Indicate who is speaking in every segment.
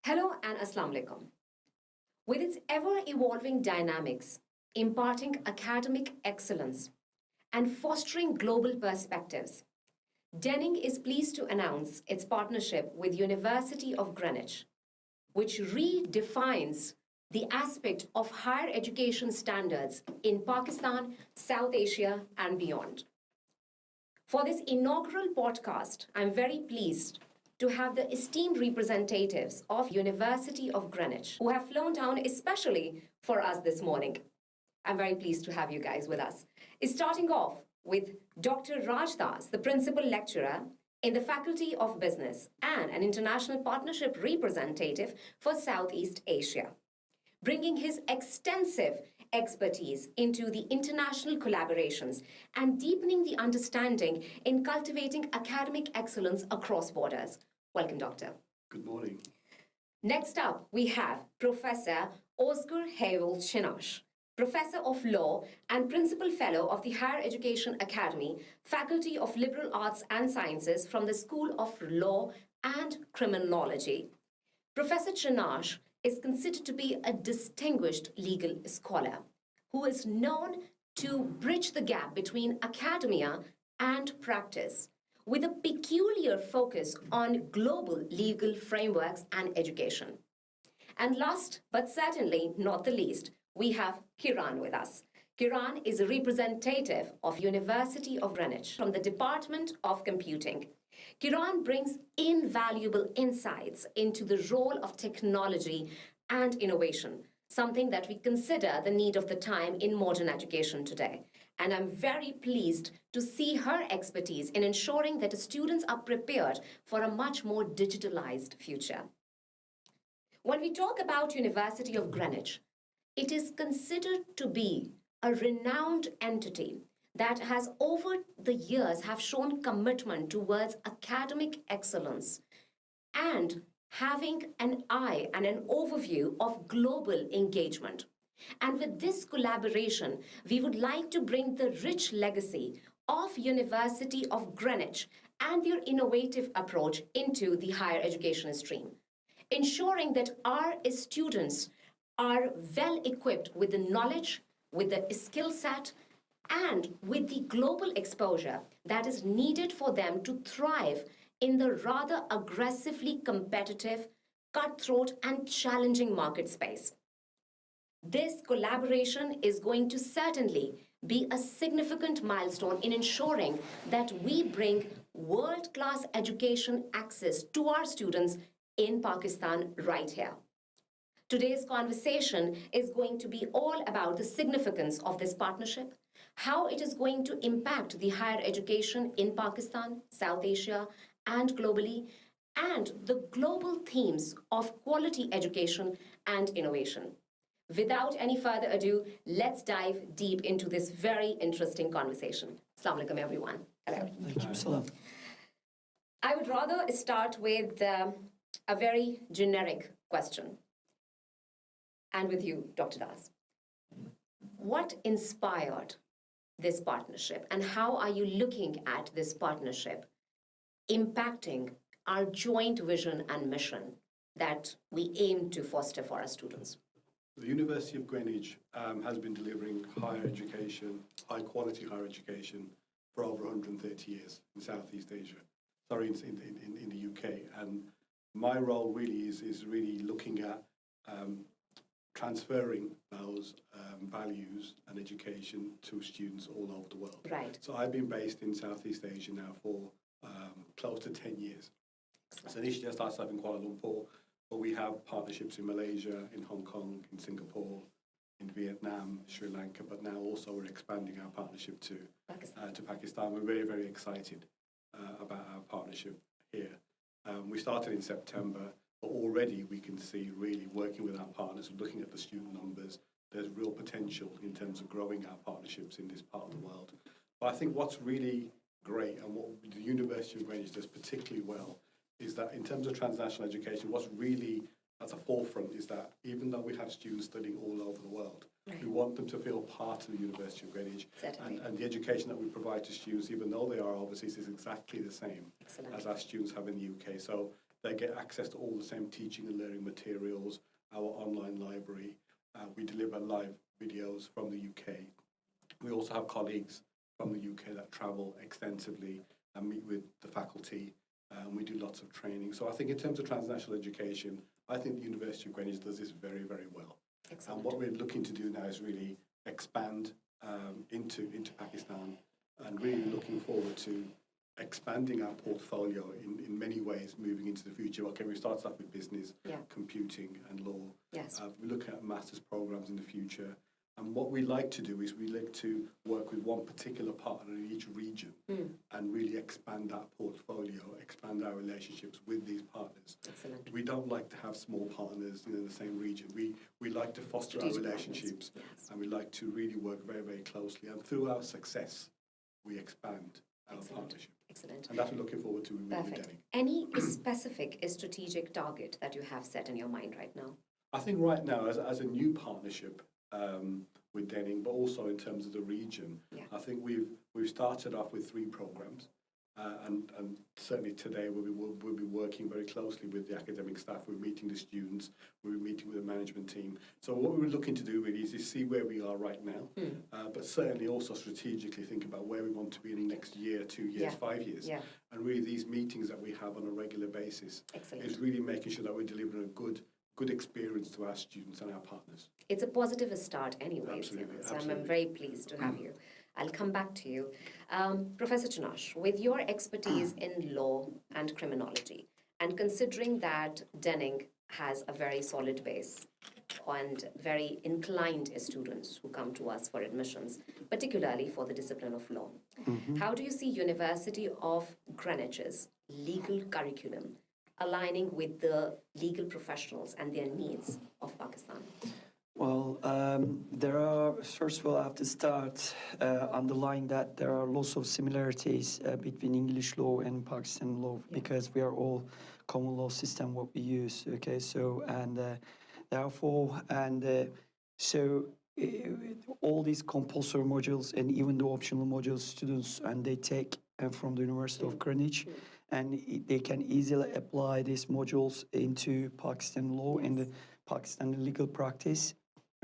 Speaker 1: Hello and Assalamu alaikum. With its ever-evolving dynamics, imparting academic excellence, and fostering global perspectives, Denning is pleased to announce its partnership with University of Greenwich, which redefines the aspect of higher education standards in Pakistan, South Asia, and beyond. For this inaugural podcast, I'm very pleased to have the esteemed representatives of University of Greenwich who have flown down especially for us this morning. I'm very pleased to have you guys with us. Starting off with Dr. Raj Das, the Principal Lecturer in the Faculty of Business and an International Partnership Representative for Southeast Asia, bringing his extensive expertise into the international collaborations and deepening the understanding in cultivating academic excellence across borders. Welcome, Doctor.
Speaker 2: Good morning.
Speaker 1: Next up, we have Professor Ozgur Heval, Professor of Law and Principal Fellow of the Higher Education Academy, Faculty of Liberal Arts and Sciences from the School of Law and Criminology. Professor Cinar is considered to be a distinguished legal scholar who is known to bridge the gap between academia and practice, with a peculiar focus on global legal frameworks and education. And last, but certainly not the least, we have Keeran with us. Keeran is a representative of University of Greenwich from the Department of Computing. Keeran brings invaluable insights into the role of technology and innovation, something that we consider the need of the time in modern education today. And I'm very pleased to see her expertise in ensuring that the students are prepared for a much more digitalized future. When we talk about University of Greenwich, it is considered to be a renowned entity that has over the years have shown commitment towards academic excellence and having an eye and an overview of global engagement. And with this collaboration, we would like to bring the rich legacy of University of Greenwich and their innovative approach into the higher education stream, ensuring that our students are well equipped with the knowledge, with the skill set, and with the global exposure that is needed for them to thrive in the rather aggressively competitive, cutthroat, and challenging market space. This collaboration is going to certainly be a significant milestone in ensuring that we bring world-class education access to our students in Pakistan right here. Today's conversation is going to be all about the significance of this partnership, how it is going to impact the higher education in Pakistan, South Asia, and globally, and the global themes of quality education and innovation. Without any further ado, let's dive deep into this very interesting conversation. Assalamu alaikum, everyone. Hello.
Speaker 2: Salam.
Speaker 1: I would rather start with a very generic question. And with you, Dr. Das. What inspired this partnership, and how are you looking at this partnership impacting our joint vision and mission that we aim to foster for our students?
Speaker 2: The University of Greenwich has been delivering higher education, high-quality higher education for over 130 years in Southeast Asia, in the UK. And my role really is really looking at transferring those values and education to students all over the world.
Speaker 1: Right.
Speaker 2: So I've been based in Southeast Asia now for close to 10 years. So initially I started off in Kuala Lumpur, but we have partnerships in Malaysia, in Hong Kong, in Singapore, in Vietnam, Sri Lanka, but now also we're expanding our partnership to Pakistan. We're very, very excited about our partnership here. We started in September, but already we can see really working with our partners, looking at the student numbers, there's real potential in terms of growing our partnerships in this part of the world. But I think what's really great and what the University of Greenwich does particularly well is that in terms of transnational education, what's really at the forefront is that even though we have students studying all over the world, we want them to feel part of the University of Greenwich. And the education that we provide to students, even though they are overseas, is exactly the same as our students have in the UK. So They get access to all the same teaching and learning materials, our online library. We deliver live videos from the UK. We also have colleagues from the UK that travel extensively and meet with the faculty. We do lots of training. So I think in terms of transnational education, I think the University of Greenwich does this very, very well.
Speaker 1: Excellent.
Speaker 2: And what we're looking to do now is really expand into Pakistan, and really looking forward to expanding our portfolio in many ways moving into the future. Okay, we started off with business, computing and law.
Speaker 1: Yes.
Speaker 2: We look at master's programs in the future. And what we like to do is we like to work with one particular partner in each region and really expand that portfolio, expand our relationships with these partners.
Speaker 1: Excellent.
Speaker 2: We don't like to have small partners in the same region. We like to foster our relationships, and we like to really work very, very closely. And through our success, we expand our partnership.
Speaker 1: Excellent.
Speaker 2: And that's what we're looking forward to with Denning.
Speaker 1: Any specific strategic target that you have set in your mind right now?
Speaker 2: I think right now, as a new partnership, with Denning, but also in terms of the region. I think we've started off with 3 programs, and certainly today we'll be working very closely with the academic staff. We're meeting the students, we're meeting with the management team. So what we're looking to do really is see where we are right now, but certainly also strategically think about where we want to be in the next year, 2 years, 5 years. And really these meetings that we have on a regular basis is really making sure that we're delivering a good experience to our students and our partners.
Speaker 1: It's a positive start anyways.
Speaker 2: Absolutely,
Speaker 1: So
Speaker 2: absolutely.
Speaker 1: I'm very pleased to have you. I'll come back to you. Professor Cinar, with your expertise in law and criminology, and considering that Denning has a very solid base and very inclined students who come to us for admissions, particularly for the discipline of law, how do you see University of Greenwich's legal curriculum aligning with the legal professionals and their needs of Pakistan?
Speaker 3: Well, first of all, I have to start underlying that there are lots of similarities between English law and Pakistan law, because we are all common law system what we use, okay? So, and therefore, all these compulsory modules and even the optional modules students, and they take from the University of Greenwich, and they can easily apply these modules into Pakistan law and the Pakistan legal practice.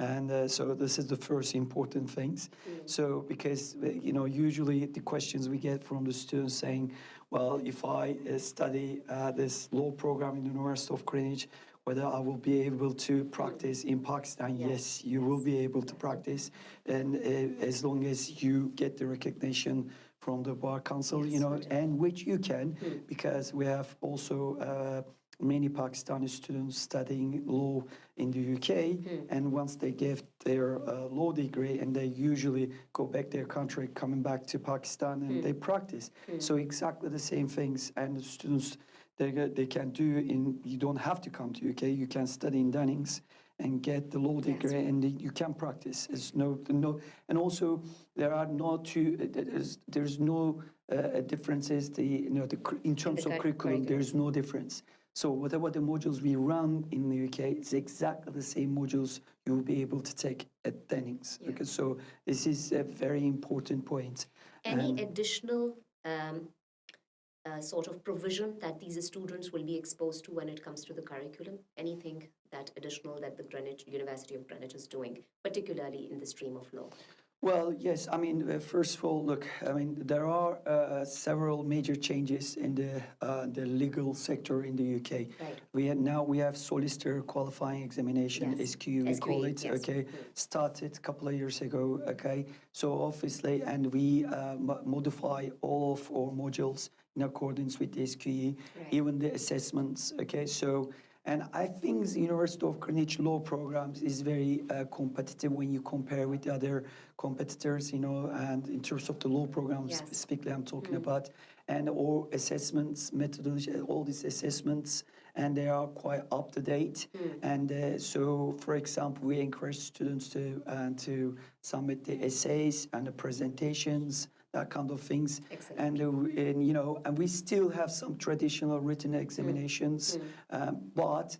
Speaker 3: And so this is the first important things. So because, usually the questions we get from the students saying, well, if I study this law program in the University of Greenwich, whether I will be able to practice in Pakistan. Yes, you will be able to practice. And as long as you get the recognition from the Bar Council, and which you can, because we have also many Pakistani students studying law in the UK, and once they get their law degree, and they usually go back their country, coming back to Pakistan, and they practice. So exactly the same things, and the students, they can do you don't have to come to UK, you can study in Dennings and get the law degree, and you can practice. There's no, and also there are there's no differences. In terms of curriculum, there's no difference. So whatever the modules we run in the UK, it's exactly the same modules you will be able to take at Dennings. Because so this is a very important point.
Speaker 1: Any additional sort of provision that these students will be exposed to when it comes to the curriculum? Anything that additional that the University of Greenwich is doing, particularly in the stream of law?
Speaker 3: Well, yes. I mean, first of all, look. I mean, there are several major changes in the legal sector in the UK.
Speaker 1: Right.
Speaker 3: We have solicitor qualifying examination, SQE we call it.
Speaker 1: Yes.
Speaker 3: Okay, started a couple of years ago. Okay, so obviously, and we modify all of our modules in accordance with the SQE, even the assessments. Okay, so. And I think the University of Greenwich law programs is very competitive when you compare with the other competitors, and in terms of the law programs specifically I'm talking about, and all assessments, methodology, all these assessments, and they are quite up to date. And so, for example, we encourage students to submit the essays and the presentations, that kind of things.
Speaker 1: Excellent.
Speaker 3: And we still have some traditional written examinations, but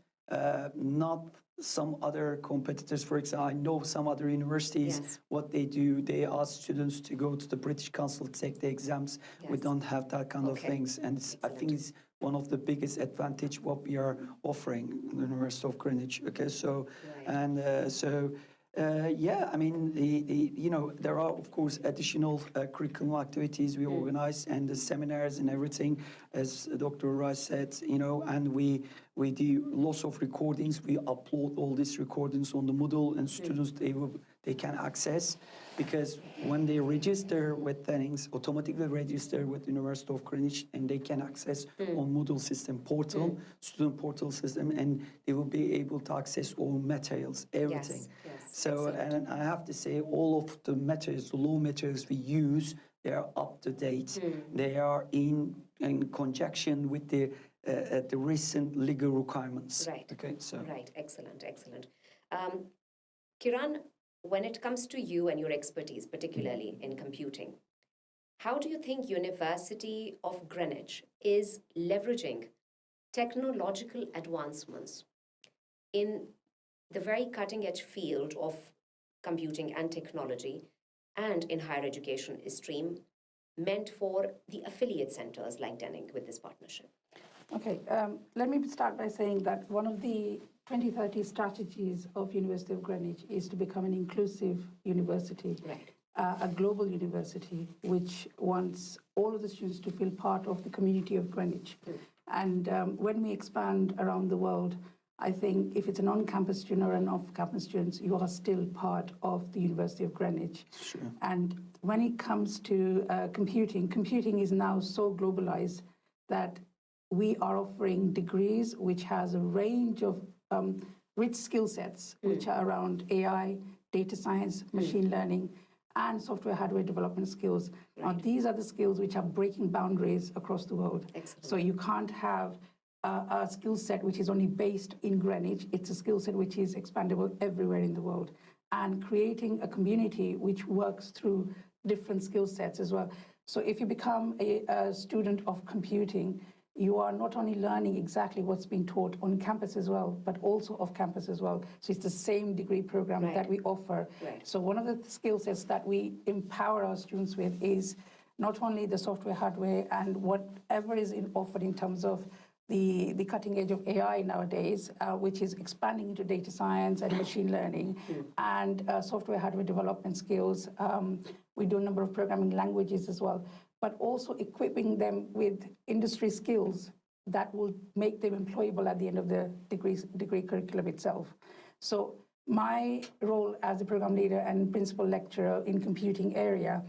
Speaker 3: not some other competitors. For example, I know some other universities, what they do, they ask students to go to the British Council to take the exams. We don't have that kind of things. And I think it's one of the biggest advantage what we are offering in the University of Greenwich. Okay, so
Speaker 1: Right.
Speaker 3: and yeah, I mean, there are, of course, additional curriculum activities we organize and the seminars and everything, as Dr. Rice said, and we do lots of recordings. We upload all these recordings on the Moodle, and students, they can access, because when they register with things, automatically register with University of Greenwich, and they can access on Moodle system portal, student portal system, and they will be able to access all materials, everything.
Speaker 1: Yes,
Speaker 3: So,
Speaker 1: excellent.
Speaker 3: and I have to say, all of the materials, the law materials we use, they are up to date. They are in conjunction with the recent legal requirements.
Speaker 1: Right.
Speaker 3: Okay, so.
Speaker 1: Right, excellent. Keeran, when it comes to you and your expertise, particularly in computing, how do you think University of Greenwich is leveraging technological advancements in the very cutting-edge field of computing and technology and in higher education stream meant for the affiliate centers like Denning with this partnership?
Speaker 4: Okay, let me start by saying that one of the 2030 strategies of University of Greenwich is to become an inclusive university,
Speaker 1: Right.
Speaker 4: A global university, which wants all of the students to feel part of the community of Greenwich. And when we expand around the world, I think if it's an on-campus student or an off-campus student, you are still part of the University of Greenwich.
Speaker 3: Sure.
Speaker 4: And when it comes to computing is now so globalized that we are offering degrees which has a range of rich skill sets, which are around AI, data science, machine learning, and software hardware development skills. Now, these are the skills which are breaking boundaries across the world.
Speaker 1: Excellent.
Speaker 4: So you can't have a skill set which is only based in Greenwich. It's a skill set which is expandable everywhere in the world. And creating a community which works through different skill sets as well. So if you become a student of computing, you are not only learning exactly what's being taught on campus as well, but also off campus as well. So it's the same degree program that we offer.
Speaker 1: Right.
Speaker 4: So one of the skill sets that we empower our students with is not only the software, hardware, and whatever is offered in terms of the cutting edge of AI nowadays, which is expanding into data science and machine learning and software, hardware development skills. We do a number of programming languages as well, but also equipping them with industry skills that will make them employable at the end of the degree curriculum itself. So my role as a program leader and principal lecturer in computing area,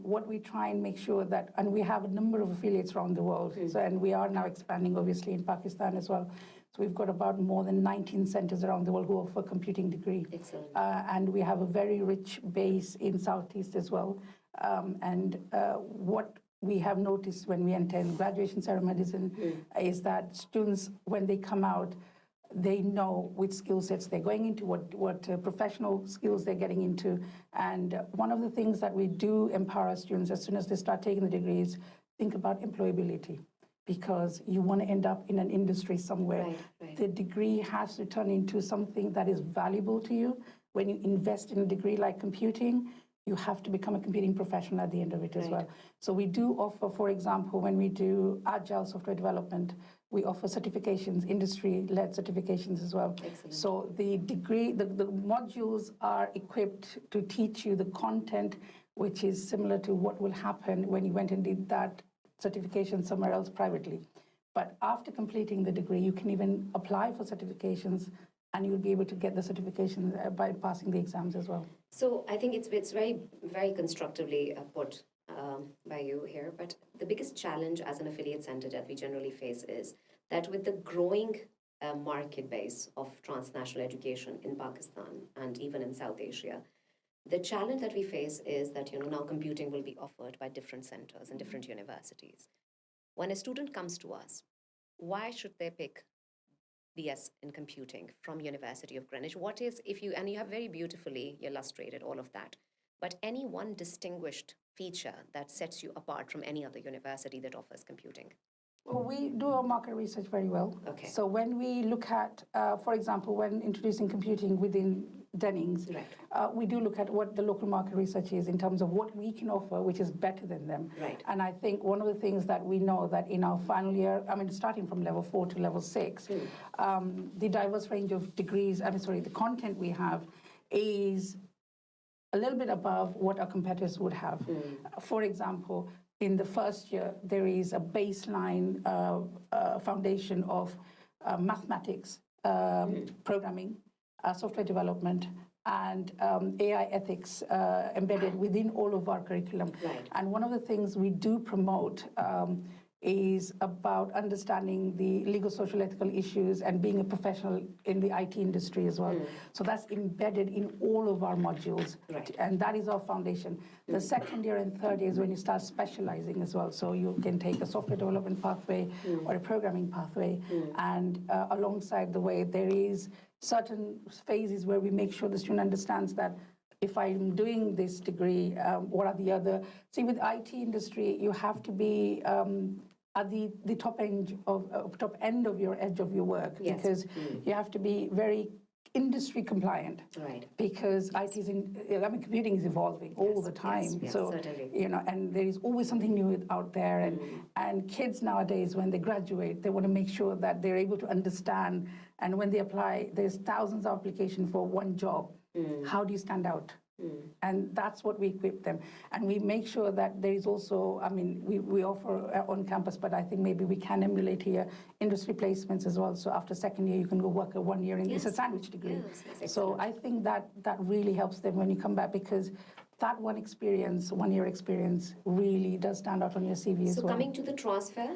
Speaker 4: what we try and make sure that, and we have a number of affiliates around the world, so, and we are now expanding obviously in Pakistan as well. So we've got about more than 19 centers around the world who offer computing degree.
Speaker 1: Excellent.
Speaker 4: And we have a very rich base in Southeast as well. What we have noticed when we attend graduation ceremonies is that students, when they come out, they know which skill sets they're going into, what professional skills they're getting into. And one of the things that we do empower our students as soon as they start taking the degrees, think about employability, because you want to end up in an industry somewhere.
Speaker 1: Right.
Speaker 4: The degree has to turn into something that is valuable to you. When you invest in a degree like computing, you have to become a computing professional at the end of it as well. So we do offer, for example, when we do agile software development, we offer certifications, industry-led certifications as well.
Speaker 1: Excellent.
Speaker 4: So the degree, the modules are equipped to teach you the content, which is similar to what will happen when you went and did that certification somewhere else privately. But after completing the degree, you can even apply for certifications, and you'll be able to get the certification by passing the exams as well.
Speaker 1: So I think it's very, very constructively put by you here. But the biggest challenge as an affiliate center that we generally face is that with the growing market base of transnational education in Pakistan and even in South Asia, the challenge that we face is that now computing will be offered by different centers and different universities. When a student comes to us, why should they pick BS in computing from University of Greenwich? What is, and you have very beautifully illustrated all of that, but any one distinguished feature that sets you apart from any other university that offers computing?
Speaker 4: Well, we do our market research very well.
Speaker 1: Okay.
Speaker 4: So when we look at, for example, when introducing computing within Dennings,
Speaker 1: Right.
Speaker 4: we do look at what the local market research is in terms of what we can offer, which is better than them.
Speaker 1: Right.
Speaker 4: And I think one of the things that we know that in our final year, I mean, starting from level 4 to level 6, the diverse range of degrees, the content we have is a little bit above what our competitors would have. For example, in the first year, there is a baseline foundation of mathematics, programming, software development, and AI ethics embedded within all of our curriculum.
Speaker 1: Right.
Speaker 4: And one of the things we do promote is about understanding the legal, social, ethical issues and being a professional in the IT industry as well. So that's embedded in all of our modules.
Speaker 1: Right.
Speaker 4: And that is our foundation. The second year and third year is when you start specializing as well. So you can take a software development pathway or a programming pathway. And alongside the way, there is certain phases where we make sure the student understands that if I'm doing this degree, what are the other... See, with IT industry, you have to be at the top end of your edge of your work.
Speaker 1: Yes.
Speaker 4: Because you have to be very industry compliant.
Speaker 1: Right.
Speaker 4: Because IT is computing is evolving all the time.
Speaker 1: Yes,
Speaker 4: So,
Speaker 1: certainly.
Speaker 4: and there is always something new out there. And kids nowadays, when they graduate, they want to make sure that they're able to understand. And when they apply, there's thousands of applications for one job. How do you stand out? And that's what we equip them. And we make sure that there is also, we offer on campus, but I think maybe we can emulate here industry placements as well. So after second year, you can go work 1 year in, it's a sandwich degree.
Speaker 1: Yes,
Speaker 4: so I think that really helps them when you come back, because that one-year experience really does stand out on your CV as well.
Speaker 1: So coming to the transfer,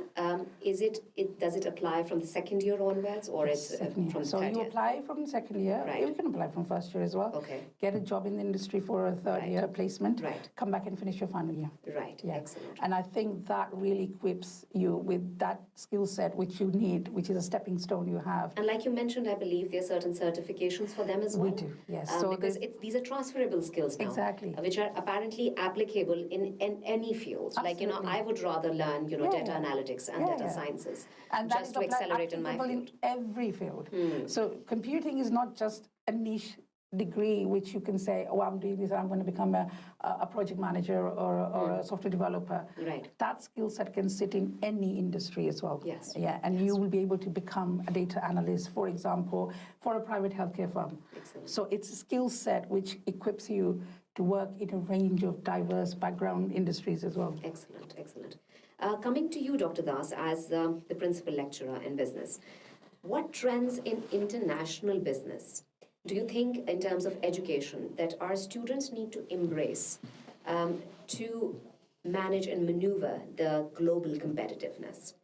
Speaker 1: does it apply from the second year onwards, or it's from the
Speaker 4: So
Speaker 1: third
Speaker 4: you
Speaker 1: year?
Speaker 4: apply from the second year.
Speaker 1: Right.
Speaker 4: You can apply from first year as well.
Speaker 1: Okay.
Speaker 4: Get a job in the industry for a third year placement.
Speaker 1: Right.
Speaker 4: Come back and finish your final year.
Speaker 1: Right,
Speaker 4: Yeah.
Speaker 1: excellent.
Speaker 4: And I think that really equips you with that skill set which you need, which is a stepping stone you have.
Speaker 1: And like you mentioned, I believe there are certain certifications for them as well.
Speaker 4: We do, yes.
Speaker 1: Because these are transferable skills now.
Speaker 4: Exactly.
Speaker 1: Which are apparently applicable in any field.
Speaker 4: Absolutely.
Speaker 1: Like, I would rather learn, data analytics and data sciences
Speaker 4: And that
Speaker 1: just
Speaker 4: is
Speaker 1: to accelerate in my
Speaker 4: applicable
Speaker 1: field.
Speaker 4: in every field. So computing is not just a niche degree which you can say, oh, I'm doing this, I'm going to become a project manager or a software developer.
Speaker 1: Right.
Speaker 4: That skill set can sit in any industry as well.
Speaker 1: Yes.
Speaker 4: Yeah, and you will be able to become a data analyst, for example, for a private healthcare firm.
Speaker 1: Excellent.
Speaker 4: So it's a skill set which equips you to work in a range of diverse background industries as well.
Speaker 1: Excellent, excellent. Coming to you, Dr. Das, as the principal lecturer in business, what trends in international business do you think, in terms of education, that our students need to embrace to manage and maneuver the global competitiveness?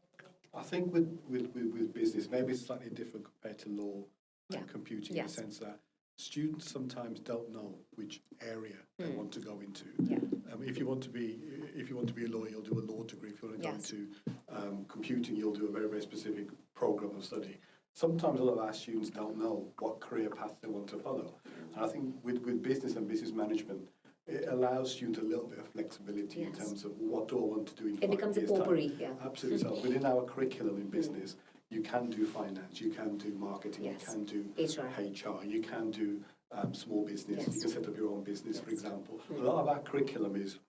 Speaker 2: I think with business, maybe it's slightly different compared to law and computing in the sense that students sometimes don't know which area they want to go into.
Speaker 1: Yeah.
Speaker 2: If you want to be a lawyer, you'll do a law degree. If you want to go into computing, you'll do a very, very specific program of study. Sometimes a lot of our students don't know what career path they want to follow. And I think with business and business management, it allows students a little bit of flexibility in terms of what do I want to do in 5 years' time.
Speaker 1: It becomes a potpourri,
Speaker 2: Absolutely. So within our curriculum in business, you can do finance, you can do marketing, you can do HR, you can do small business, you can set up your own business, for example. A lot of our curriculum is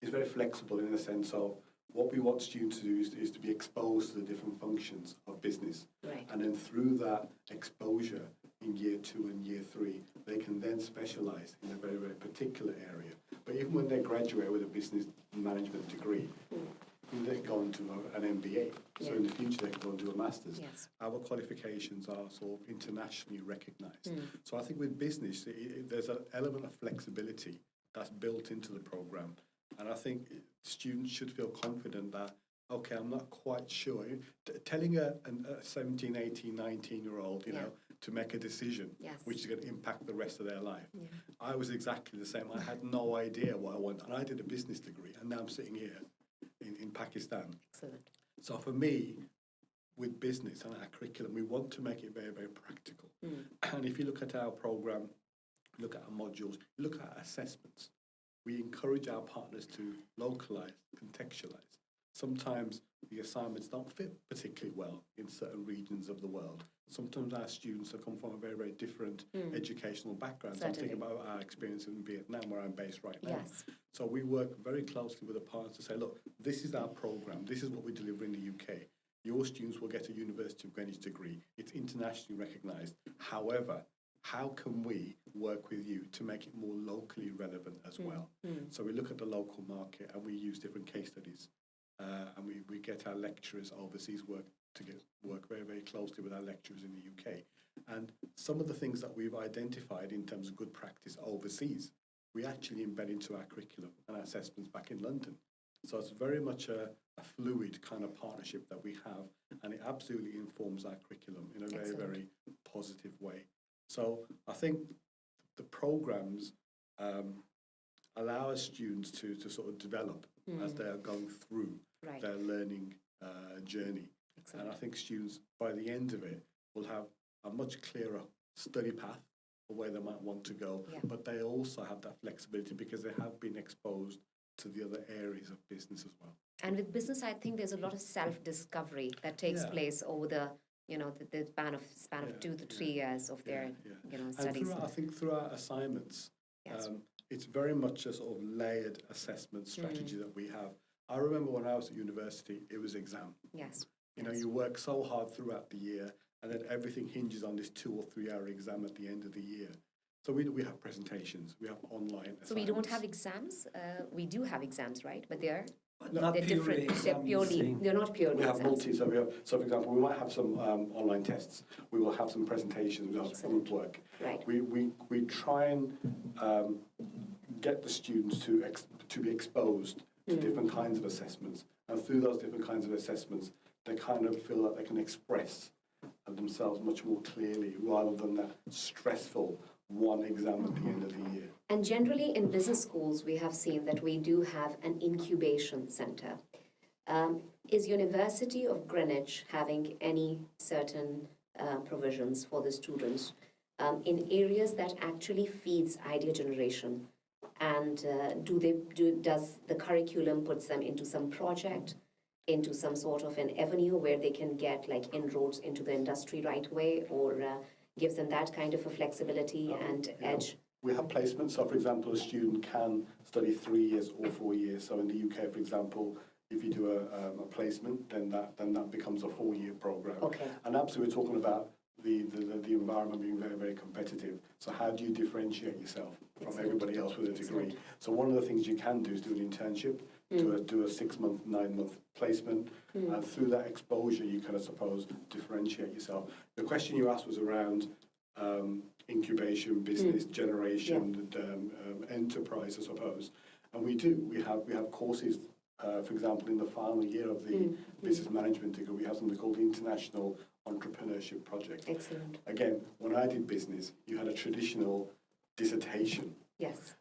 Speaker 2: very flexible in the sense of what we want students to do is to be exposed to the different functions of business.
Speaker 1: Right.
Speaker 2: And then through that exposure in year 2 and year 3, they can then specialise in a very, very particular area. But even when they graduate with a business management degree, they can go on to an MBA. So in the future, they can go and do a master's.
Speaker 1: Yes.
Speaker 2: Our qualifications are sort of internationally recognised. So I think with business, there's an element of flexibility that's built into the programme. And I think students should feel confident that, okay, I'm not quite sure. Telling a 17, 18, 19-year-old, you know, to make a decision, which is going to impact the rest of their life. Yeah. I was exactly the same. I had no idea what I wanted. And I did a business degree, and now I'm sitting here in Pakistan.
Speaker 1: Excellent.
Speaker 2: So for me, with business and our curriculum, we want to make it very, very practical. And if you look at our program, look at our modules, look at our assessments, we encourage our partners to localize, contextualize. sometimes the assignments don't fit particularly well in certain regions of the world. Sometimes our students have come from a very, very different educational background. So I'm thinking about our experience in Vietnam, where I'm based right now.
Speaker 1: Yes.
Speaker 2: So we work very closely with the partners to say, look, this is our program. This is what we deliver in the UK. Your students will get a University of Greenwich degree. It's internationally recognised. However, how can we work with you to make it more locally relevant as well? So we look at the local market and we use different case studies. And we get our lecturers overseas work very, very closely with our lecturers in the UK. And some of the things that we've identified in terms of good practice overseas, we actually embed into our curriculum and our assessments back in London. So it's very much a fluid kind of partnership that we have, and it absolutely informs our curriculum in a very, very positive way. So I think the programs allow our students to sort of develop as they are going through their learning journey.
Speaker 1: Excellent.
Speaker 2: And I think students, by the end of it, will have a much clearer study path for where they might want to go, but they also have that flexibility because they have been exposed to the other areas of business as well.
Speaker 1: And with business, I think there's a lot of self-discovery that takes place over the span of 2 to 3 years of their studies.
Speaker 2: And I think through our assignments, it's very much a sort of layered assessment strategy that we have. I remember when I was at university, it was exam.
Speaker 1: Yes.
Speaker 2: You work so hard throughout the year, and then everything hinges on this 2 or 3 hour exam at the end of the year. So we have presentations, we have online assignments.
Speaker 1: So we don't have exams. We do have exams, right? But they're
Speaker 3: Not
Speaker 1: they're different. They're not purely.
Speaker 2: We have
Speaker 1: exams.
Speaker 2: so for example, we might have some online tests. We will have some presentations. We will have some group work.
Speaker 1: Right.
Speaker 2: We try and get the students to be exposed to different kinds of assessments, and through those different kinds of assessments, they kind of feel that they can express themselves much more clearly, rather than that stressful one exam at the end of the year.
Speaker 1: And generally in business schools, we have seen that we do have an incubation center. Is University of Greenwich having any certain provisions for the students in areas that actually feeds idea generation? And does the curriculum puts them into some project, into some sort of an avenue where they can get like inroads into the industry right away, or gives them that kind of a flexibility and edge?
Speaker 2: We have placements. So, for example, a student can study 3 years or 4 years. So in the UK, for example, if you do a placement, then that becomes a 4-year program.
Speaker 1: Okay.
Speaker 2: And absolutely, we're talking about the environment being very, very competitive. So how do you differentiate yourself from everybody else with a degree? So one of the things you can do is do an internship, do a 6-month, 9-month placement, and through that exposure, you can, I suppose, differentiate yourself. The question you asked was around incubation, business generation, enterprise, I suppose. And we do. We have courses. For example, in the final year of the business management degree, we have something called the International Entrepreneurship Project.
Speaker 1: Excellent.
Speaker 2: Again, when I did business, you had a traditional dissertation.
Speaker 1: Yes.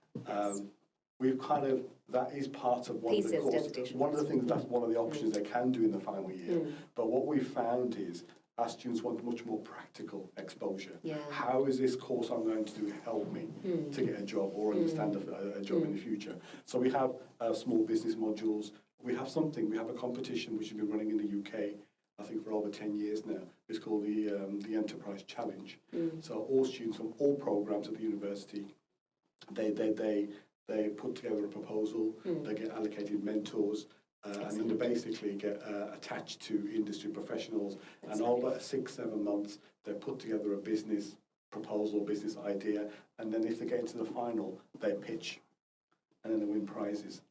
Speaker 2: We've kind of, that is part of one of the courses. One of the things, that's one of the options they can do in the final year. But what we found is our students want much more practical exposure.
Speaker 1: Yeah.
Speaker 2: How is this course I'm going to do help me to get a job or understand a job in the future? So we have small business modules. We have a competition which has been running in the UK, I think for over 10 years now. It's called the Enterprise Challenge. So all students from all programs at the university, they put together a proposal, they get allocated mentors, and then they basically get attached to industry professionals. And over 6-7 months, they put together a business proposal, business idea, and then if they get into the final, they pitch, and then they win prizes.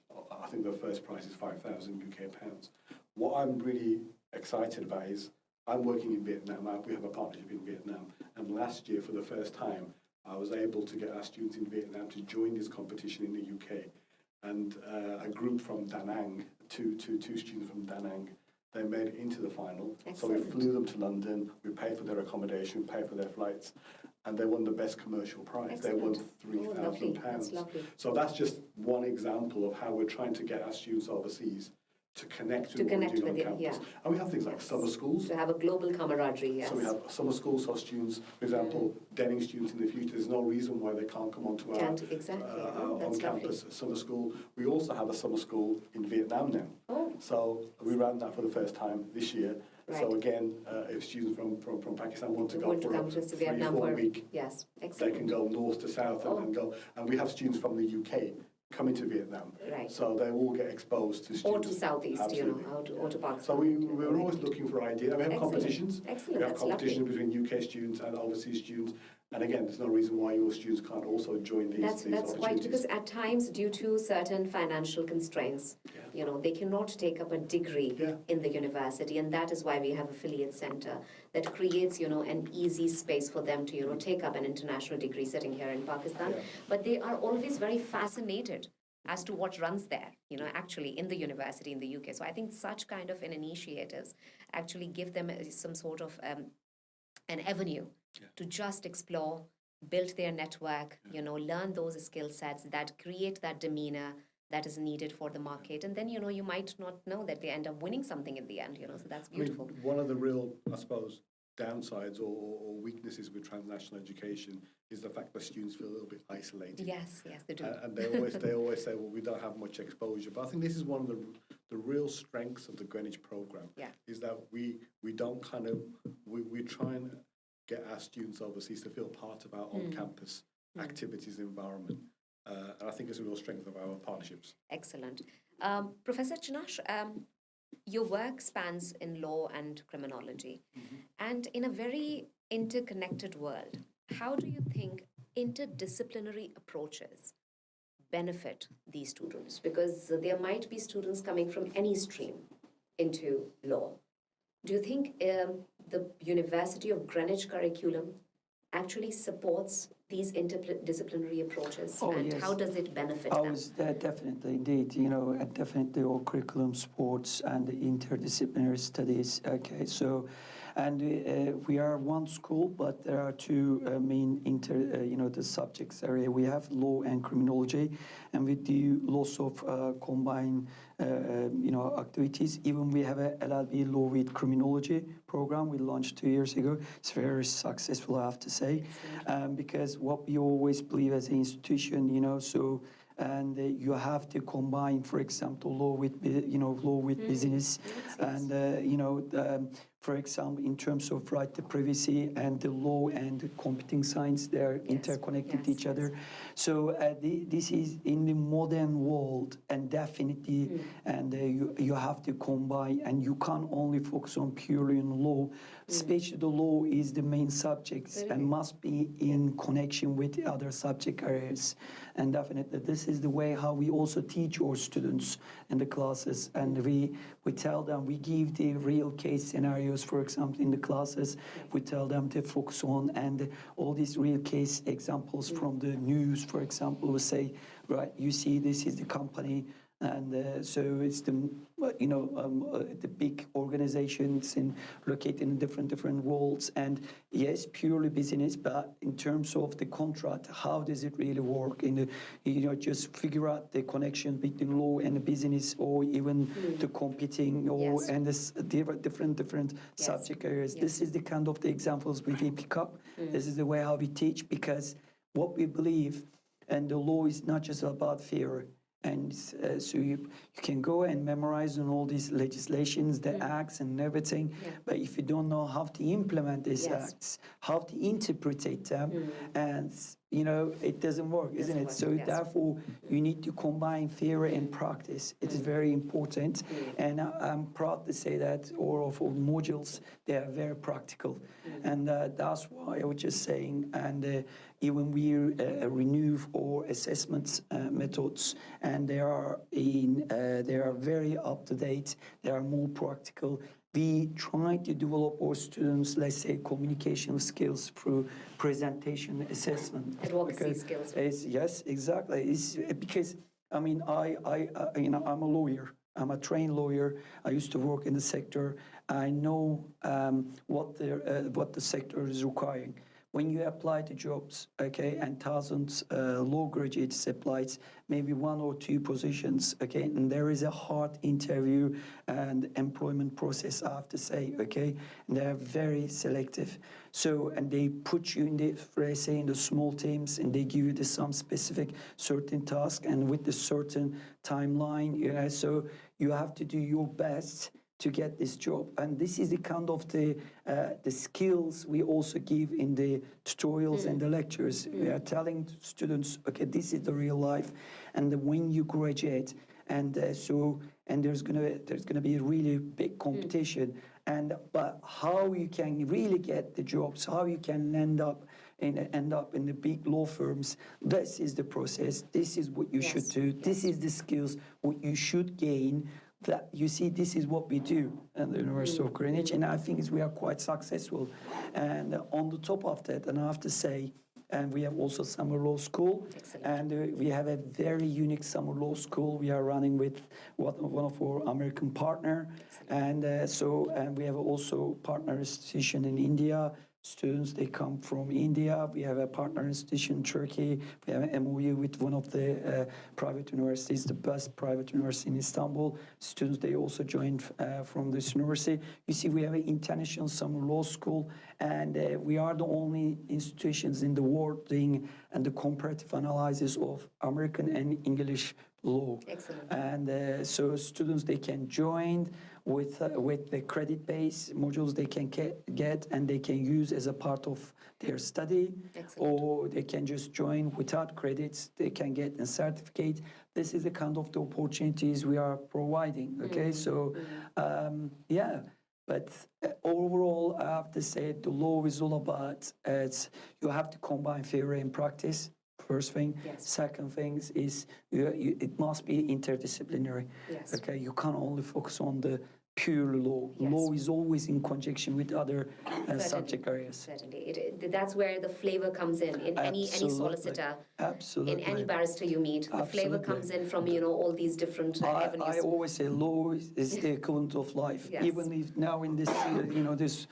Speaker 2: I think the first prize is 5,000 UK pounds. What I'm really excited about is I'm working in Vietnam. We have a partnership in Vietnam, and last year, for the first time, I was able to get our students in Vietnam to join this competition in the UK. And a group from Da Nang, two students from Da Nang, they made it into the final. Excellent. So we flew them to London, we paid for their accommodation, paid for their flights, and they won the best commercial prize.
Speaker 1: Excellent.
Speaker 2: They won £3,000. So that's just one example of how we're trying to get our students overseas to connect
Speaker 1: To
Speaker 2: with what
Speaker 1: connect
Speaker 2: we're doing
Speaker 1: with
Speaker 2: on
Speaker 1: it,
Speaker 2: campus.
Speaker 1: yeah.
Speaker 2: And we have things like
Speaker 1: Yes.
Speaker 2: summer schools.
Speaker 1: To have a global camaraderie, yes.
Speaker 2: So we have summer schools, so students, for example, Denning students in the future, there's no reason why they can't come onto our
Speaker 1: Exactly. Oh, that's
Speaker 2: on-campus summer school. We also have a summer school in Vietnam now.
Speaker 1: Oh.
Speaker 2: So we ran that for the first time this year.
Speaker 1: Right.
Speaker 2: So again, if students from Pakistan want to go
Speaker 1: Want to
Speaker 2: for
Speaker 1: come
Speaker 2: a
Speaker 1: to
Speaker 2: 3
Speaker 1: Vietnam
Speaker 2: or 4
Speaker 1: for
Speaker 2: week,
Speaker 1: yes,
Speaker 2: they
Speaker 1: excellent.
Speaker 2: can go north to south and go. And we have students from the UK coming to Vietnam.
Speaker 1: Right.
Speaker 2: So they will get exposed to
Speaker 1: Or
Speaker 2: students.
Speaker 1: to Southeast,
Speaker 2: Absolutely.
Speaker 1: or to Pakistan.
Speaker 2: So we're always looking for ideas. We have
Speaker 1: Excellent.
Speaker 2: competitions.
Speaker 1: Excellent,
Speaker 2: We have
Speaker 1: that's
Speaker 2: competition
Speaker 1: lovely.
Speaker 2: between UK students and overseas students. And again, there's no reason why your students can't also join these
Speaker 1: That's quite,
Speaker 2: opportunities.
Speaker 1: because at times, due to certain financial constraints, they cannot take up a degree in the university, and that is why we have affiliate center that creates, an easy space for them to, take up an international degree sitting here in Pakistan.
Speaker 2: Yeah.
Speaker 1: But they are always very fascinated as to what runs there, actually in the university in the UK. So I think such kind of initiatives actually give them some sort of an avenue to just explore, build their network, learn those skill sets that create that demeanor that is needed for the market. And then, you might not know that they end up winning something in the end, so that's beautiful.
Speaker 2: I mean, one of the real, I suppose, downsides or weaknesses with transnational education is the fact that students feel a little bit isolated.
Speaker 1: Yes, they do.
Speaker 2: And they always say, well, we don't have much exposure. But I think this is one of the real strengths of the Greenwich program, is that we don't we try and get our students overseas to feel part of our on-campus activities environment. And I think it's a real strength of our partnerships.
Speaker 1: Excellent. Professor Cinar, your work spans in law and criminology. And in a very interconnected world, how do you think interdisciplinary approaches benefit these students? Because there might be students coming from any stream into law. Do you think the University of Greenwich curriculum actually supports these interdisciplinary approaches? And
Speaker 3: yes.
Speaker 1: how does it benefit them?
Speaker 3: Definitely, indeed. And definitely our curriculum supports and the interdisciplinary studies. Okay, so, and we are one school, but there are two main the subjects area. We have law and criminology, and we do lots of combined activities. Even we have a LLB law with criminology program we launched 2 years ago. It's very successful, I have to say, because what we always believe as an institution, and you have to combine, for example, law with business, and for example, in terms of right to privacy and the law and the computing science, they're interconnected to each other. So this is in the modern world, and definitely, and you have to combine, and you can't only focus on purely on law. Especially the law is the main subject and must be in connection with the other subject areas. And definitely, this is the way how we also teach our students in the classes. And we tell them, we give the real case scenarios, for example, in the classes. We tell them to focus on, and all these real case examples from the news, for example, we say, right, you see, this is the company. And so it's the big organizations located in different worlds. And yes, purely business, but in terms of the contract, how does it really work? Just figure out the connection between law and the business, or even the competing, and this different subject areas. This is the kind of the examples we pick up. This is the way how we teach, because what we believe, and the law is not just about theory. And so you can go and memorize on all these legislations, the acts and everything, but if you don't know how to implement these acts, how to interpret them, and it doesn't work, isn't it? So therefore, you need to combine theory and practice. It is very important, and I'm proud to say that all of our modules, they are very practical, and that's why I was just saying, and even we renew our assessment methods, and they are very up to date. They are more practical. We try to develop our students, let's say, communication skills through presentation assessment.
Speaker 1: Advocacy skills.
Speaker 3: Yes, exactly. It's because I mean, I'm a lawyer. I'm a trained lawyer. I used to work in the sector. I know what the sector is requiring. when you apply to jobs, okay, and thousands law graduates applied, maybe 1 or 2 positions, okay, and there is a hard interview and employment process, I have to say, okay, and they are very selective. So, and they put you in the, let's say, in the small teams, and they give you some specific certain task and with the certain timeline, you know, so you have to do your best to get this job. And this is the kind of the skills we also give in the tutorials and the lectures. We are telling students, okay, this is the real life, and when you graduate, and and there's gonna be a really big competition. And but how you can really get the jobs, how you can end up in the big law firms. This is the process. This is what you should do. This is the skills what you should gain. That you see, this is what we do at the University of Greenwich, and I think we are quite successful. And on the top of that, and I have to say, and we have also summer law school.
Speaker 1: Excellent.
Speaker 3: And we have a very unique summer law school we are running with one of our American partner. And and we have also partner institution in India. Students, they come from India. We have a partner institution in Turkey. We have an MOU with one of the private universities, the best private university in Istanbul. Students, they also joined from this university. You see, we have an international summer law school, and we are the only institutions in the world doing and the comparative analysis of American and English law.
Speaker 1: Excellent.
Speaker 3: And so students, they can join with the credit-based modules they can get and they can use as a part of their study.
Speaker 1: Excellent.
Speaker 3: Or they can just join without credits. They can get a certificate. This is the kind of the opportunities we are providing. Okay, so yeah. But overall, I have to say the law is all about you have to combine theory and practice. First thing.
Speaker 1: Yes.
Speaker 3: Second thing is it must be interdisciplinary.
Speaker 1: Yes.
Speaker 3: Okay, you can't only focus on the pure law.
Speaker 1: Yes.
Speaker 3: Law is always in conjunction with other subject areas.
Speaker 1: Certainly. That's where the flavor comes in any solicitor,
Speaker 3: Absolutely.
Speaker 1: in any barrister you meet. The flavor
Speaker 3: Absolutely.
Speaker 1: comes in from, all these different avenues.
Speaker 3: I always say law is the equivalent of life.
Speaker 1: Yes.
Speaker 3: Even if now in this, this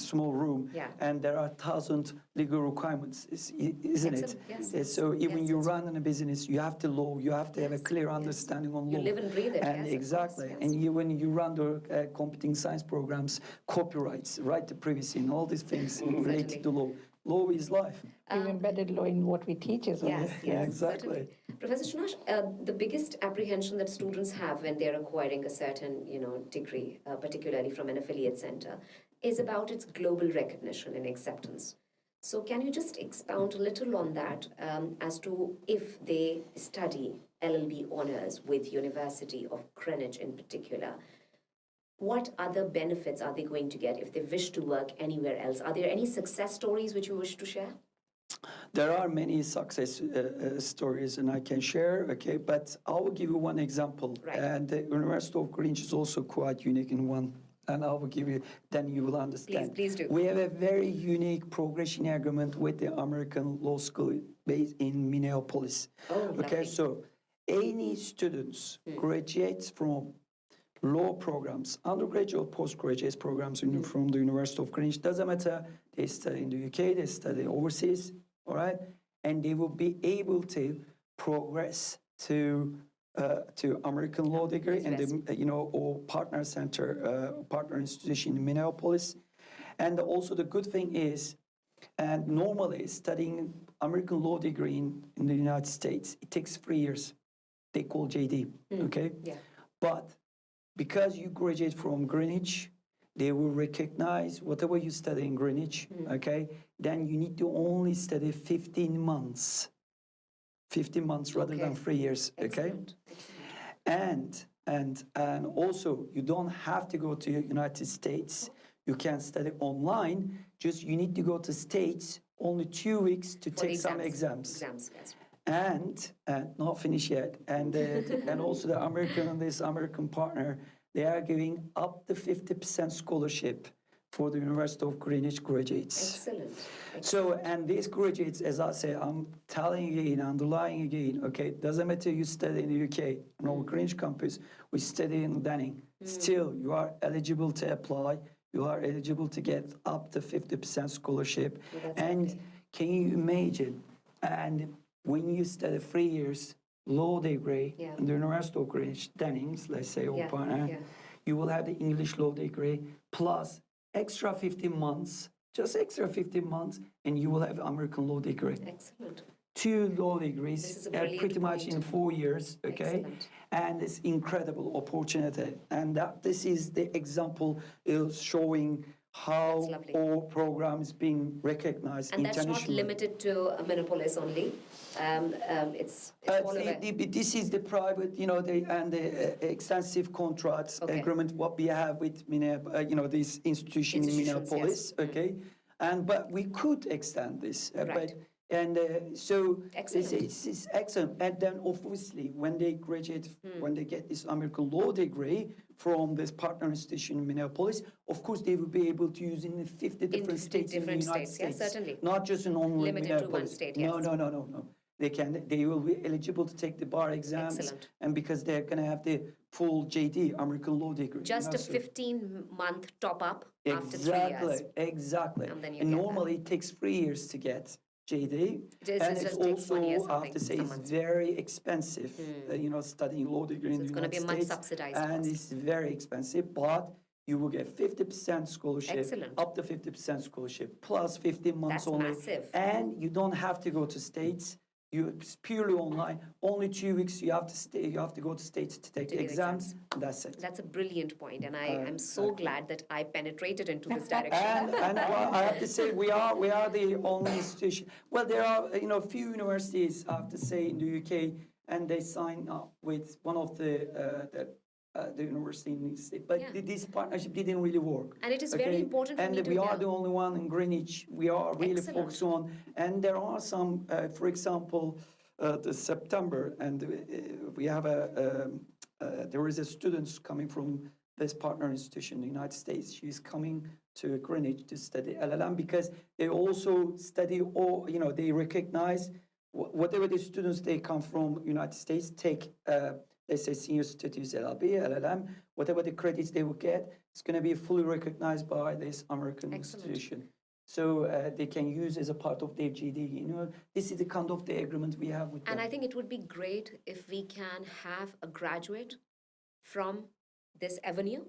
Speaker 3: small room,
Speaker 1: Yeah.
Speaker 3: and there are 1,000 legal requirements, isn't it?
Speaker 1: Excellent. Yes.
Speaker 3: So even
Speaker 1: Yes,
Speaker 3: you
Speaker 1: yes.
Speaker 3: run a business, you have to law, you have to have a clear understanding on law.
Speaker 1: You live and breathe it.
Speaker 3: And
Speaker 1: yes, of
Speaker 3: exactly.
Speaker 1: course,
Speaker 3: And
Speaker 1: yes.
Speaker 3: when you run the computing science programs, copyrights, right to privacy, and all these things related to law. Law is life.
Speaker 4: We've embedded law in what we teach as well.
Speaker 1: Yes,
Speaker 3: Yeah,
Speaker 1: yes,
Speaker 3: exactly.
Speaker 1: certainly. Professor Shinash, the biggest apprehension that students have when they're acquiring a certain, degree, particularly from an affiliate center, is about its global recognition and acceptance. So can you just expound a little on that as to if they study LLB honors with University of Greenwich in particular, what other benefits are they going to get if they wish to work anywhere else? Are there any success stories which you wish to share?
Speaker 3: There are many success stories, and I can share, okay, but I will give you one example.
Speaker 1: Right.
Speaker 3: And the University of Greenwich is also quite unique in one, and I will give you, then you will understand.
Speaker 1: Please do.
Speaker 3: We have a very unique progression agreement with the American Law School based in Minneapolis.
Speaker 1: Oh,
Speaker 3: Okay,
Speaker 1: lovely.
Speaker 3: so any students graduates from law programs, undergraduate or postgraduate programs from the University of Greenwich, doesn't matter, they study in the UK, they study overseas, all right? And they will be able to progress to American law degree and or partner center, partner institution in Minneapolis. And also the good thing is, and normally studying American law degree in the United States, it takes 3 years. They call JD, okay?
Speaker 1: Yeah.
Speaker 3: But because you graduate from Greenwich, they will recognize whatever you study in Greenwich, okay? Then you need to only study 15 months. 15 months rather than 3 years, okay?
Speaker 1: Excellent. Excellent.
Speaker 3: And also, you don't have to go to the United States. You can study online. Just you need to go to States only 2 weeks to
Speaker 1: For
Speaker 3: take
Speaker 1: the
Speaker 3: some exams.
Speaker 1: Exams, yes.
Speaker 3: And not finished yet. And and also the American partner, they are giving up to 50% scholarship for the University of Greenwich graduates.
Speaker 1: Excellent.
Speaker 3: So, and these graduates, as I say, I'm telling again, underlying again, okay, doesn't matter you study in the UK, on our Greenwich campus, we study in Dunning. Still, you are eligible to apply. you are eligible to get up to 50% scholarship.
Speaker 1: Well, that's
Speaker 3: And
Speaker 1: lovely.
Speaker 3: can you imagine? And when you study 3 years law degree
Speaker 1: Yeah.
Speaker 3: in the University of Greenwich, Dennings, let's say, or
Speaker 1: Yeah, yeah.
Speaker 3: you will have the English law degree plus extra 15 months, just extra 15 months, and you will have American law degree.
Speaker 1: Excellent.
Speaker 3: 2 law degrees
Speaker 1: This is a brilliant
Speaker 3: pretty much in
Speaker 1: point.
Speaker 3: 4 years, okay?
Speaker 1: Excellent.
Speaker 3: And it's incredible opportunity. And this is the example is showing how
Speaker 1: That's lovely.
Speaker 3: our program is being recognized
Speaker 1: And that's
Speaker 3: internationally.
Speaker 1: not limited to Minneapolis only. It's all over.
Speaker 3: This is the private, the extensive contracts
Speaker 1: Okay.
Speaker 3: agreement what we have with this institution in
Speaker 1: Institutions,
Speaker 3: Minneapolis,
Speaker 1: yes.
Speaker 3: okay, but we could extend this,
Speaker 1: Right.
Speaker 3: so
Speaker 1: Excellent.
Speaker 3: this is excellent. And then obviously when they graduate, when they get this American law degree from this partner institution in Minneapolis, of course they will be able to use in 50 different
Speaker 1: 50
Speaker 3: states in the
Speaker 1: different
Speaker 3: United
Speaker 1: states, yes,
Speaker 3: States,
Speaker 1: certainly.
Speaker 3: not just in only
Speaker 1: Limited to one
Speaker 3: Minneapolis.
Speaker 1: state,
Speaker 3: No,
Speaker 1: yes.
Speaker 3: no. They will be eligible to take the bar exams,
Speaker 1: Excellent.
Speaker 3: and because they're going to have the full JD, American law degree.
Speaker 1: Just a
Speaker 3: so-
Speaker 1: 15-month top up after 3 years.
Speaker 3: Exactly.
Speaker 1: And then you
Speaker 3: And
Speaker 1: get that.
Speaker 3: normally it takes 3 years to get JD,
Speaker 1: It
Speaker 3: and
Speaker 1: just
Speaker 3: it's
Speaker 1: takes 1 year
Speaker 3: also, I have
Speaker 1: something,
Speaker 3: to say,
Speaker 1: some
Speaker 3: it's
Speaker 1: months.
Speaker 3: very expensive. Studying law degree in
Speaker 1: it's
Speaker 3: the
Speaker 1: gonna
Speaker 3: United
Speaker 1: be a much
Speaker 3: States,
Speaker 1: subsidized
Speaker 3: and
Speaker 1: cost.
Speaker 3: it's very expensive. But you will get 50% scholarship,
Speaker 1: Excellent.
Speaker 3: up to 50% scholarship, plus 15 months
Speaker 1: That's
Speaker 3: only,
Speaker 1: massive.
Speaker 3: and you don't have to go to states. It's purely online. Only 2 weeks you have to stay. You have to go to states to take
Speaker 1: To do
Speaker 3: exams. That's it.
Speaker 1: That's a brilliant point, and I'm so glad that I penetrated into this direction.
Speaker 3: And well, I have to say we are the only institution. Well, there are few universities I have to say in the UK, and they sign up with one of the university in the state. But
Speaker 1: Yeah.
Speaker 3: this partnership didn't really work.
Speaker 1: And it is very important for
Speaker 3: and
Speaker 1: me to
Speaker 3: we are
Speaker 1: hear.
Speaker 3: the only one in Greenwich. We are really
Speaker 1: Excellent.
Speaker 3: focused on. And there are some, for example, the September, and we have there is a student coming from this partner institution in the United States. She's coming to Greenwich to study LLM because they also study, or they recognize whatever the students they come from United States take. They say senior studies LLB, LLM, whatever the credits they will get, it's going to be fully recognized by this American
Speaker 1: Excellent.
Speaker 3: institution. So they can use as a part of their GD. This is the kind of the agreement we have with them.
Speaker 1: And I think it would be great if we can have a graduate from this avenue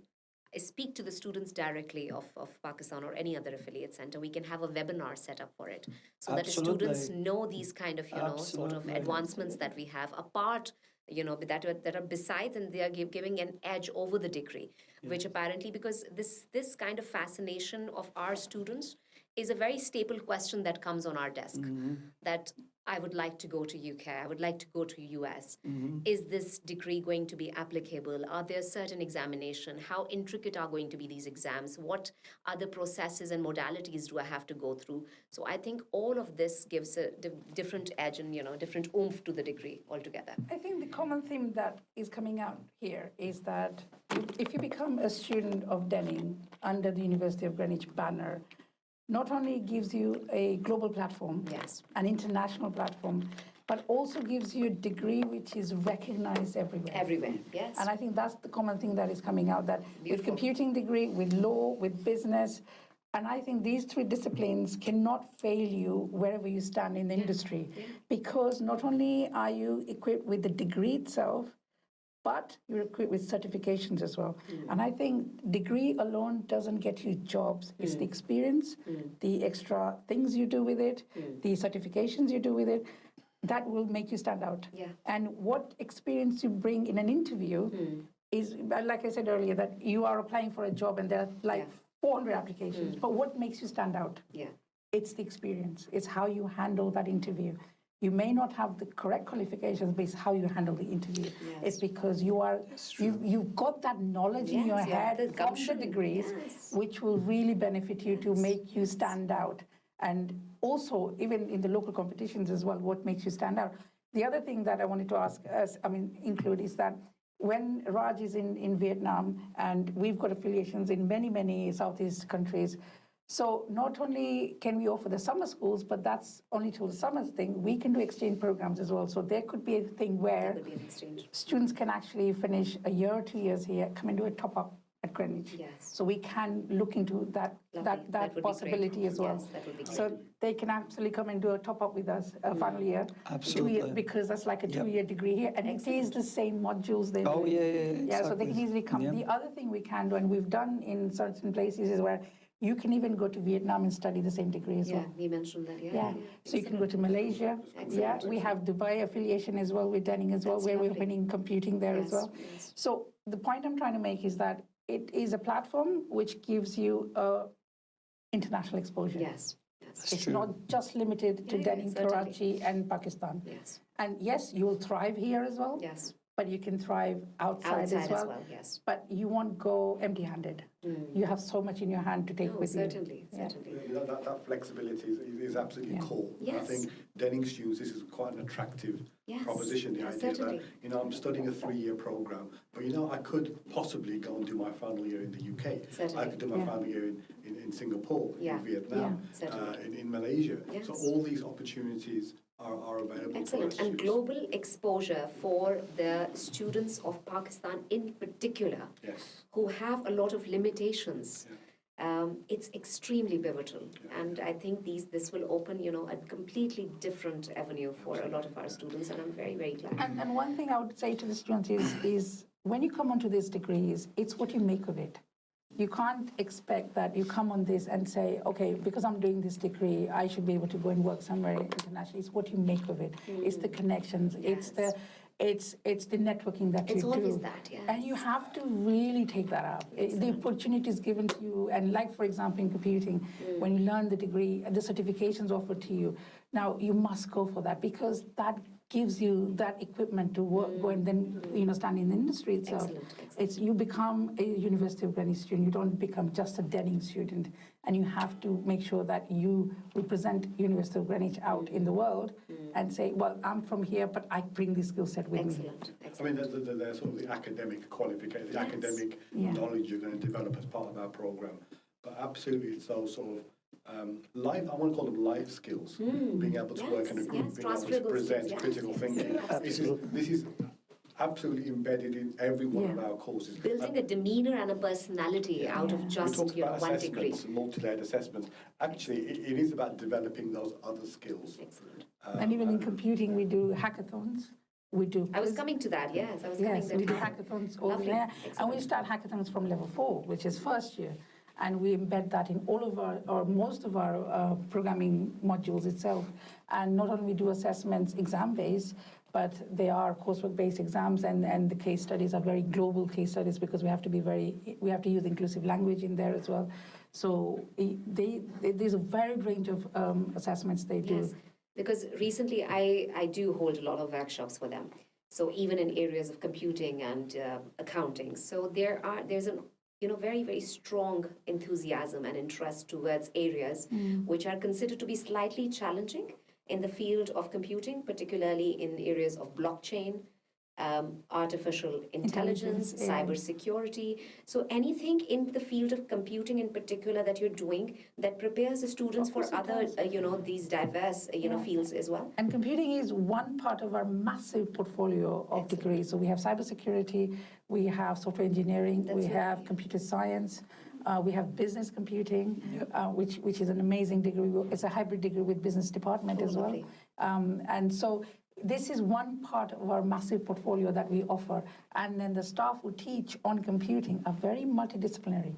Speaker 1: speak to the students directly of Pakistan or any other affiliate center. We can have a webinar set up for it so that the students
Speaker 3: Absolutely.
Speaker 1: know these kind of, sort of
Speaker 3: Absolutely.
Speaker 1: advancements that we have apart, that are besides, and they are giving an edge over the degree, which apparently, because this kind of fascination of our students is a very staple question that comes on our desk, that I would like to go to UK, I would like to go to US. Is this degree going to be applicable? Are there certain examination? How intricate are going to be these exams? What other processes and modalities do I have to go through? So I think all of this gives a different edge and, different oomph to the degree altogether.
Speaker 4: I think the common theme that is coming out here is that if you become a student of Denning under the University of Greenwich banner, not only gives you a global platform,
Speaker 1: Yes.
Speaker 4: an international platform, but also gives you a degree which is recognized everywhere.
Speaker 1: Everywhere, yes.
Speaker 4: And I think that's the common thing that is coming out, that with
Speaker 1: Beautiful.
Speaker 4: computing degree, with law, with business, and I think these 3 disciplines cannot fail you wherever you stand in the industry, because not only are you equipped with the degree itself, but you're equipped with certifications as well. And I think degree alone doesn't get you jobs. It's the experience, the extra things you do with it, the certifications you do with it, that will make you stand out.
Speaker 1: Yeah.
Speaker 4: And what experience you bring in an interview is, like I said earlier, that you are applying for a job and there are like 400 applications, but what makes you stand out?
Speaker 1: Yeah.
Speaker 4: It's the experience. It's how you handle that interview. You may not have the correct qualifications, but it's how you handle the interview. It's because you've got that knowledge in
Speaker 1: Yes,
Speaker 4: your
Speaker 1: you have
Speaker 4: head
Speaker 1: the
Speaker 4: from the
Speaker 1: gumption.
Speaker 4: degrees,
Speaker 1: Yes.
Speaker 4: which will really benefit you to make you stand out. And also, even in the local competitions as well, what makes you stand out? The other thing that I wanted to include is that when Raj is in Vietnam, and we've got affiliations in many, many Southeast countries, so not only can we offer the summer schools, but that's only till the summer thing, we can do exchange programs as well. So there could be a thing where
Speaker 1: Could be an exchange.
Speaker 4: students can actually finish a year or 2 years here, come and do a top-up at Greenwich.
Speaker 1: Yes.
Speaker 4: So we can look into that
Speaker 1: Lovely. That would be
Speaker 4: possibility
Speaker 1: great.
Speaker 4: as well.
Speaker 1: Yes, that would be great.
Speaker 4: So they can actually come and do a top-up with us final year.
Speaker 3: Absolutely.
Speaker 4: Because that's like a
Speaker 3: Yep.
Speaker 4: 2-year degree here, and it is the same modules they
Speaker 3: Oh,
Speaker 4: do.
Speaker 3: yeah,
Speaker 4: Yeah, so they can
Speaker 3: exactly.
Speaker 4: easily come.
Speaker 3: Yeah.
Speaker 4: The other thing we can do, and we've done in certain places, is where you can even go to Vietnam and study the same degree as
Speaker 1: Yeah,
Speaker 4: well.
Speaker 1: we mentioned that. Yeah.
Speaker 4: Yeah, so you can go to Malaysia. Yeah, we have Dubai affiliation as well with Denning as well,
Speaker 1: That's
Speaker 4: where we're
Speaker 1: lovely.
Speaker 4: winning computing there as
Speaker 1: Yes,
Speaker 4: well.
Speaker 1: yes.
Speaker 4: So the point I'm trying to make is that it is a platform which gives you international exposure.
Speaker 1: Yes. Yes.
Speaker 4: It's
Speaker 3: true.
Speaker 4: not just limited to
Speaker 1: Yeah,
Speaker 4: Denning,
Speaker 1: certainly.
Speaker 4: Karachi, and Pakistan.
Speaker 1: Yes.
Speaker 4: And yes, you will thrive here as well,
Speaker 1: Yes.
Speaker 4: but you can thrive outside
Speaker 1: Outside
Speaker 4: as well.
Speaker 1: Yes.
Speaker 4: But you won't go empty-handed. You have so much in your hand to take
Speaker 1: No,
Speaker 4: with
Speaker 1: certainly,
Speaker 4: you. Yeah.
Speaker 1: certainly.
Speaker 2: That flexibility is absolutely
Speaker 4: Yeah.
Speaker 2: core. And I
Speaker 1: Yes.
Speaker 2: think Denning students, this is quite an attractive
Speaker 1: Yes.
Speaker 2: proposition, the
Speaker 1: Yeah,
Speaker 2: idea
Speaker 1: certainly.
Speaker 2: that, I'm studying a 3-year program, but, I could possibly go and do my final year in the UK.
Speaker 1: Certainly.
Speaker 2: I could do my
Speaker 4: Yeah.
Speaker 2: final year in Singapore,
Speaker 1: Yeah.
Speaker 2: in Vietnam,
Speaker 1: Certainly.
Speaker 2: in Malaysia.
Speaker 1: Yes.
Speaker 2: So all these opportunities are available for our
Speaker 1: Excellent. And
Speaker 2: students.
Speaker 1: global exposure for the students of Pakistan in particular,
Speaker 2: Yes.
Speaker 1: who have a lot of limitations. It's extremely pivotal, and I think this will open, a completely different avenue for a lot of our students, and I'm very, very glad.
Speaker 4: And one thing I would say to the students is when you come onto these degrees, it's what you make of it. You can't expect that you come on this and say, okay, because I'm doing this degree, I should be able to go and work somewhere internationally. It's what you make of it. It's the connections.
Speaker 1: Yes.
Speaker 4: It's the networking that
Speaker 1: It's
Speaker 4: you do.
Speaker 1: always that, yes.
Speaker 4: And you have to really take that up. The opportunity is given to you, and like, for example, in computing, when you learn the degree, the certifications offered to you, now you must go for that because that gives you that equipment to work, go and then, stand in the industry itself.
Speaker 1: Excellent.
Speaker 4: You become a University of Greenwich student. You don't become just a Denning student. And you have to make sure that you represent University of Greenwich out in the world and say, well, I'm from here, but I bring this skill set with me.
Speaker 1: Excellent.
Speaker 2: I mean, there's sort of the academic qualification, the academic knowledge you're going to develop as part of our program. But absolutely, it's those sort of life, I want to call them life skills. Being able to work in a group, being able to present, critical thinking. This is absolutely embedded in every one of our courses.
Speaker 1: Building a demeanor and a personality out of just,
Speaker 2: we talk about
Speaker 1: one degree.
Speaker 2: assessments, multi-layered assessments. Actually, it is about developing those other skills.
Speaker 1: Excellent.
Speaker 4: And even in computing, we do hackathons. We do.
Speaker 1: I was coming to that, yes. I was coming
Speaker 4: Yes,
Speaker 1: to
Speaker 4: we do
Speaker 1: that.
Speaker 4: hackathons all
Speaker 1: Lovely.
Speaker 4: there. And
Speaker 1: Excellent.
Speaker 4: we start hackathons from level 4, which is first year. And we embed that in all of our, or most of our programming modules itself. And not only do assessments exam-based, but they are coursework-based exams, and the case studies are very global case studies because we have to use inclusive language in there as well. So there's a varied range of assessments they do.
Speaker 1: Yes, because recently I do hold a lot of workshops for them. So even in areas of computing and accounting. So there's a very, very strong enthusiasm and interest towards areas which are considered to be slightly challenging in the field of computing, particularly in areas of blockchain, artificial intelligence, cybersecurity. So anything in the field of computing in particular that you're doing that prepares the students for other, these diverse, fields as well?
Speaker 4: And computing is one part of our massive portfolio of degrees. So we have cybersecurity, we have software engineering, we have computer science, we have business computing, which is an amazing degree. It's a hybrid degree with business department as well. And so this is one part of our massive portfolio that we offer. And then the staff who teach on computing are very multidisciplinary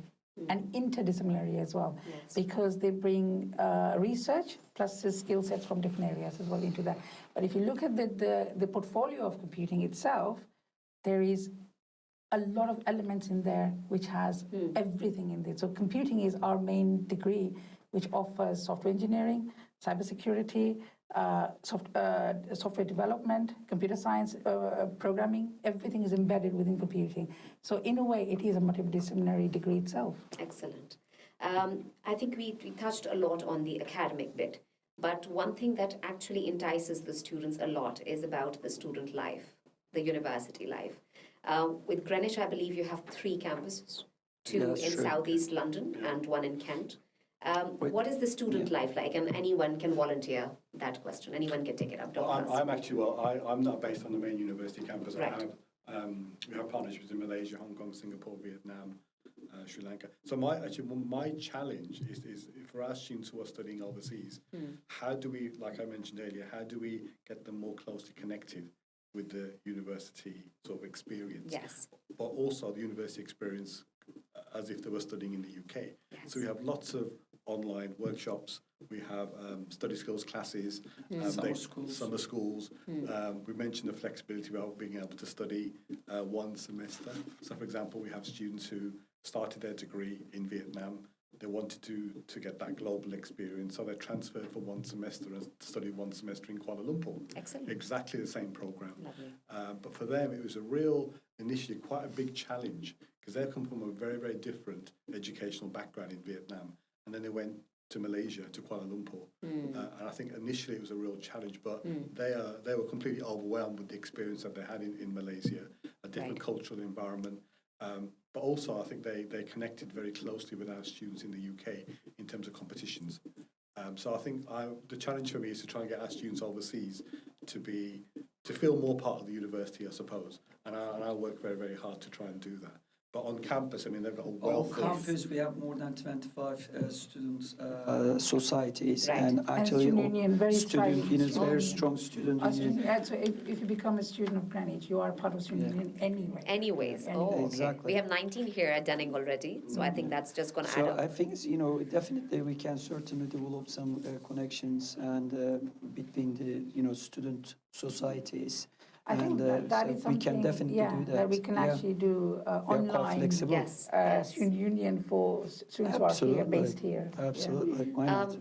Speaker 4: and interdisciplinary as well, because they bring research plus the skill sets from different areas as well into that. But if you look at the portfolio of computing itself, there is a lot of elements in there which has everything in there. So computing is our main degree, which offers software engineering, cybersecurity, software development, computer science, programming. Everything is embedded within computing. So in a way, it is a multidisciplinary degree itself.
Speaker 1: Excellent. I think we touched a lot on the academic bit, but one thing that actually entices the students a lot is about the student life, the university life. With Greenwich, I believe you have 3 campuses, 2 in southeast London and 1 in Kent. What is the student life like? And anyone can volunteer that question. Anyone can take it up.
Speaker 2: I'm not based on the main university campus.
Speaker 1: Right.
Speaker 2: We have partnerships in Malaysia, Hong Kong, Singapore, Vietnam, Sri Lanka. So my challenge is for our students who are studying overseas, how do we, like I mentioned earlier, how do we get them more closely connected with the university sort of experience?
Speaker 1: Yes.
Speaker 2: But also the university experience as if they were studying in the UK.
Speaker 1: Yes.
Speaker 2: So we have lots of online workshops. We have study skills classes, summer schools. We mentioned the flexibility about being able to study one semester. So, for example, we have students who started their degree in Vietnam. They wanted to get that global experience, so they transferred for one semester and studied one semester in Kuala Lumpur.
Speaker 1: Excellent.
Speaker 2: Exactly the same program.
Speaker 1: Lovely.
Speaker 2: But for them, it was initially quite a big challenge because they come from a very, very different educational background in Vietnam. And then they went to Malaysia, to Kuala Lumpur. And I think initially it was a real challenge, but they were completely overwhelmed with the experience that they had in Malaysia, a different cultural environment. But also I think they connected very closely with our students in the UK in terms of competitions. So I think the challenge for me is to try and get our students overseas to feel more part of the university, I suppose. And I work very, very hard to try and do that. But on campus, I mean, they've got a wealth
Speaker 3: On campus, we have more than 25 student societies,
Speaker 1: Right.
Speaker 3: and actually,
Speaker 4: student union, very
Speaker 3: student union,
Speaker 4: strong.
Speaker 3: very strong student union.
Speaker 4: So if you become a student of Greenwich, you are part of student union anyway.
Speaker 1: Anyways, okay.
Speaker 3: Exactly.
Speaker 1: We have 19 here at Denning already, so I think that's just going to add
Speaker 3: So
Speaker 1: up.
Speaker 3: I think, definitely we can certainly develop some connections and between the, student societies.
Speaker 4: I think that
Speaker 3: so
Speaker 4: is
Speaker 3: we can
Speaker 4: something,
Speaker 3: definitely do that.
Speaker 4: that we can actually do
Speaker 3: We are quite
Speaker 4: online
Speaker 3: flexible.
Speaker 1: Yes. Yes.
Speaker 4: student union for students who are here, based here. Yeah.
Speaker 3: Absolutely. Why not?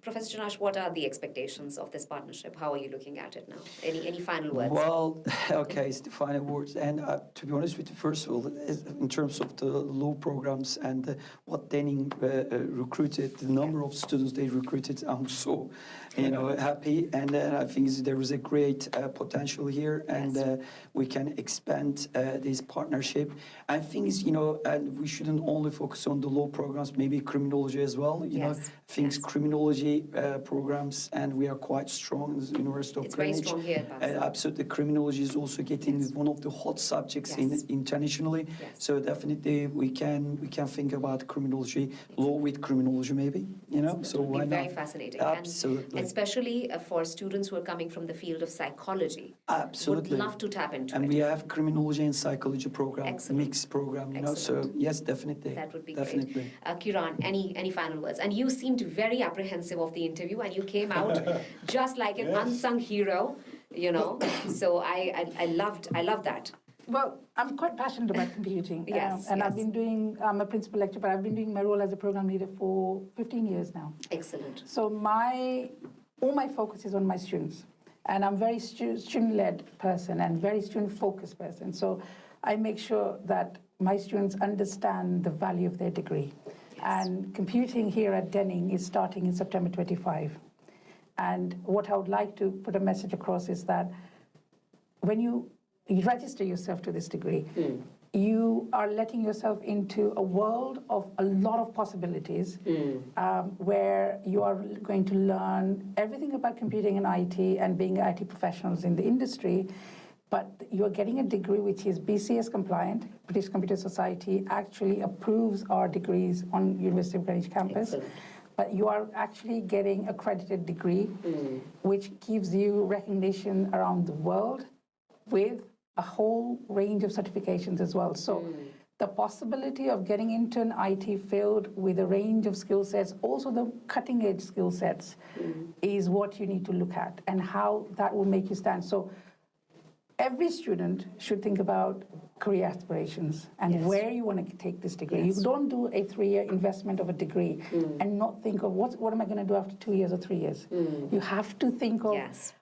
Speaker 1: Professor Chinash, what are the expectations of this partnership? How are you looking at it now? Any final words?
Speaker 3: Well, okay, it's the final words. And to be honest with you, first of all, in terms of the law programs and what Denning recruited, the number of students they recruited, I'm so, happy. And I think there is a great potential here, and we can expand this partnership. I think, and we shouldn't only focus on the law programs, maybe criminology as well. Criminology programs, and we are quite strong in the University of Greenwich.
Speaker 1: It's very strong here in Pakistan.
Speaker 3: Absolutely, criminology is also getting one of the hot subjects internationally.
Speaker 1: Yes.
Speaker 3: So definitely, we can think about criminology, law with criminology, maybe. So why not?
Speaker 1: Very fascinating.
Speaker 3: Absolutely.
Speaker 1: And especially for students who are coming from the field of psychology.
Speaker 3: Absolutely.
Speaker 1: Would love to tap into
Speaker 3: and
Speaker 1: it.
Speaker 3: we have criminology and psychology program,
Speaker 1: Excellent.
Speaker 3: mixed program. So
Speaker 1: Excellent.
Speaker 3: yes, definitely.
Speaker 1: That would be
Speaker 3: definitely.
Speaker 1: great. Keeran, any final words? And you seemed very apprehensive of the interview, and you came out just like an unsung hero. So I love that.
Speaker 4: Well, I'm quite passionate about computing.
Speaker 1: Yes,
Speaker 4: and
Speaker 1: yes.
Speaker 4: I'm a principal lecturer, but I've been doing my role as a program leader for 15 years now.
Speaker 1: Excellent.
Speaker 4: So all my focus is on my students. And I'm very student-led person and very student-focused person. So I make sure that my students understand the value of their degree. Yes. And computing here at Denning is starting in September 25. And what I would like to put a message across is that when you register yourself to this degree, you are letting yourself into a world of a lot of possibilities where you are going to learn everything about computing and IT and being IT professionals in the industry, but you are getting a degree which is BCS compliant. British Computer Society actually approves our degrees on University of Greenwich campus.
Speaker 1: Excellent.
Speaker 4: But you are actually getting accredited degree, which gives you recognition around the world with a whole range of certifications as well. So the possibility of getting into an IT field with a range of skill sets, also the cutting edge skill sets, is what you need to look at and how that will make you stand. So every student should think about career aspirations and where you want to take this degree. You don't do a 3-year investment of a degree and not think of what am I going to do after 2 years or 3 years. You have to think of,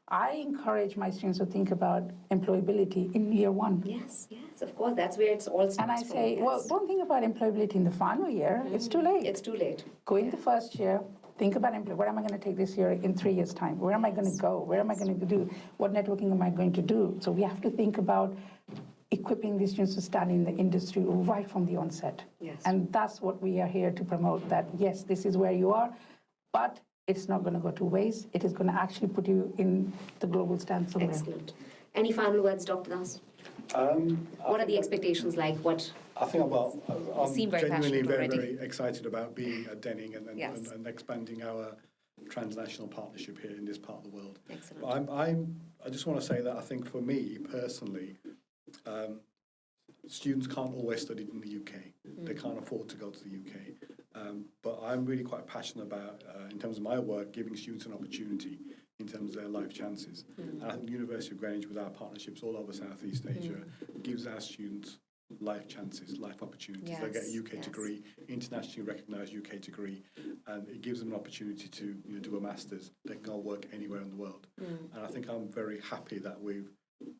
Speaker 4: I encourage my students to think about employability in year 1.
Speaker 1: Yes, of course, that's where it's all starts
Speaker 4: And I
Speaker 1: from,
Speaker 4: say, well, don't think about employability in the final year, it's too late.
Speaker 1: It's too late.
Speaker 4: Go in the first year, think about what am I going to take this year in 3 years' time? Where am I going to go? Where am I going to do? What networking am I going to do? So we have to think about equipping these students to stand in the industry right from the onset.
Speaker 1: Yes.
Speaker 4: And that's what we are here to promote, that yes, this is where you are, but it's not going to go to waste. It is going to actually put you in the global stand somewhere.
Speaker 1: Excellent. Any final words, Dr. Das? What are the expectations like? What?
Speaker 2: I think I'm
Speaker 1: seem very
Speaker 2: genuinely
Speaker 1: passionate already.
Speaker 2: very excited about being at Denning
Speaker 1: Yes.
Speaker 2: and expanding our transnational partnership here in this part of the world.
Speaker 1: Excellent.
Speaker 2: But I just want to say that I think for me personally, students can't always study in the UK. They can't afford to go to the UK. But I'm really quite passionate about, in terms of my work, giving students an opportunity in terms of their life chances. And I think the University of Greenwich, with our partnerships all over Southeast Asia, gives our students life chances, life opportunities. They get a UK degree, internationally recognised UK degree, and it gives them an opportunity to do a master's. They can go work anywhere in the world. And I think I'm very happy that we've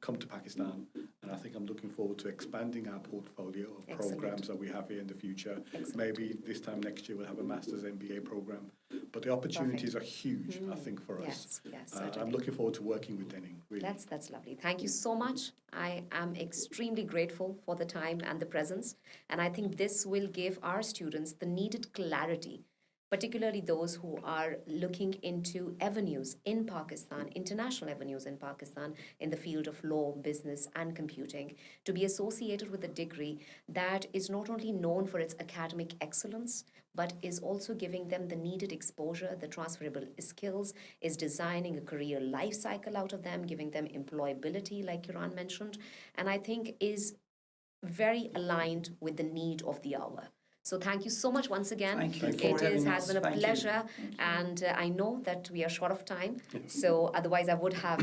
Speaker 2: come to Pakistan, and I think I'm looking forward to expanding our portfolio of programs that we have here in the future. Maybe this time next year we'll have a master's MBA program. But the opportunities are huge, I think, for us.
Speaker 1: Yes,
Speaker 2: I'm looking forward to working with Denning, really.
Speaker 1: That's lovely. Thank you so much. I am extremely grateful for the time and the presence. And I think this will give our students the needed clarity, particularly those who are looking into avenues in Pakistan, international avenues in Pakistan, in the field of law, business, and computing, to be associated with a degree that is not only known for its academic excellence, but is also giving them the needed exposure, the transferable skills, is designing a career life cycle out of them, giving them employability, like Keeran mentioned, and I think is very aligned with the need of the hour. So thank you so much once again.
Speaker 3: Thank you
Speaker 1: It
Speaker 3: for having
Speaker 1: has
Speaker 3: us.
Speaker 1: been a
Speaker 3: Thank you.
Speaker 1: pleasure, and I know that we are short of time. So otherwise, I would have,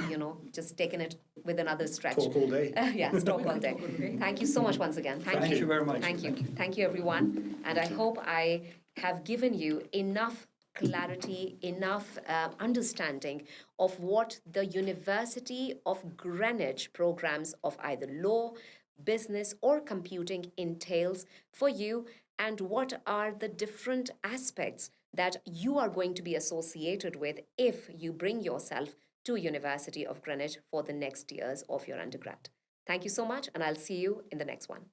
Speaker 1: just taken it with another stretch.
Speaker 2: Talk all day.
Speaker 1: Yes, talk all day. Thank you so much once again.
Speaker 3: Thank you very much.
Speaker 1: Thank you. Thank you, everyone. And I hope I have given you enough clarity, enough understanding of what the University of Greenwich programs of either law, business, or computing entails for you, and what are the different aspects that you are going to be associated with if you bring yourself to University of Greenwich for the next years of your undergrad. Thank you so much, and I'll see you in the next one.